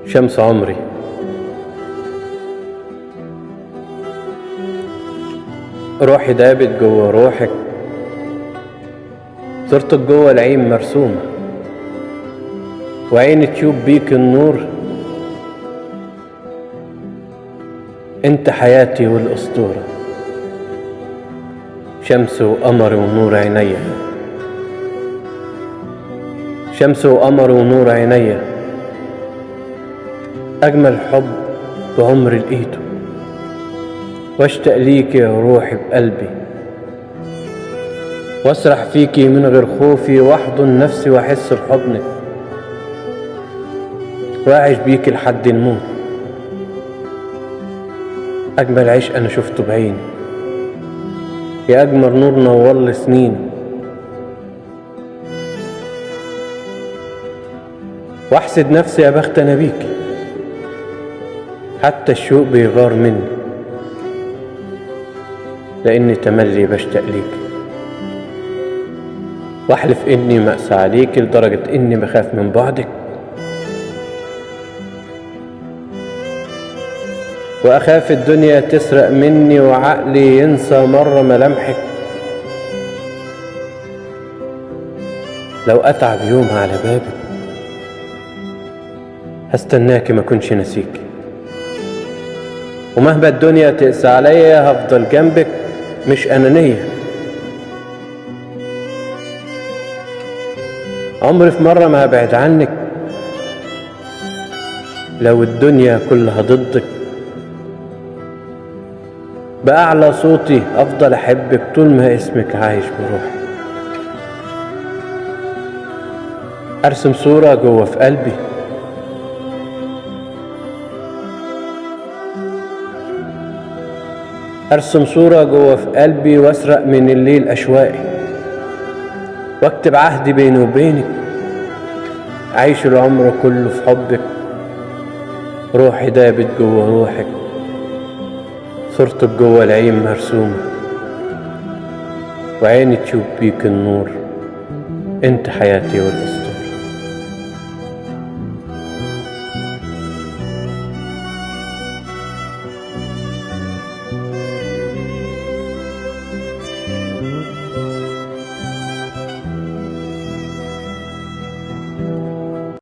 شمس عمري، روحي دابت جوا روحك، صورتك جوا العين مرسومة، وعيني تشوف بيك النور. انت حياتي والأسطورة، شمس وقمر ونور عينيا، شمس وقمر ونور عينيا، أجمل حب بعمري لقيته، واشتاق ليكي يا روحي بقلبي، واسرح فيكي من غير خوفي، واحضن نفسي واحس بحضنك، واعيش بيكي لحد الموت. أجمل عشق أنا شفته بعيني، يا أجمل نور نورلي سنيني، واحسد نفسي يا بخت أنا بيكي، حتى الشوق بيغار مني، لأني تملي بشتاق ليكي، واحلف إني مأسى عليكي لدرجة إني بخاف من بعدك، وأخاف الدنيا تسرق مني وعقلي ينسى مرة ملامحك. لو أتعب يوم على بابك هستناكي ما كنش نسيكي، ومهما الدنيا تقسى عليا هفضل جنبك مش أنانية. عمري في مرة ما هبعد عنك، لو الدنيا كلها ضدك بأعلى صوتي أفضل أحبك طول ما اسمك عايش بروحي. أرسم صورة جوه في قلبي، أرسم صورة جوه في قلبي، وأسرق من الليل أشواقي، واكتب عهدي بيني وبينك، عايش العمر كله في حبك. روحي دابت جوه روحك، صورتك جوه العين مرسومة، وعيني تشوف بيك النور. انت حياتي والأسطورة.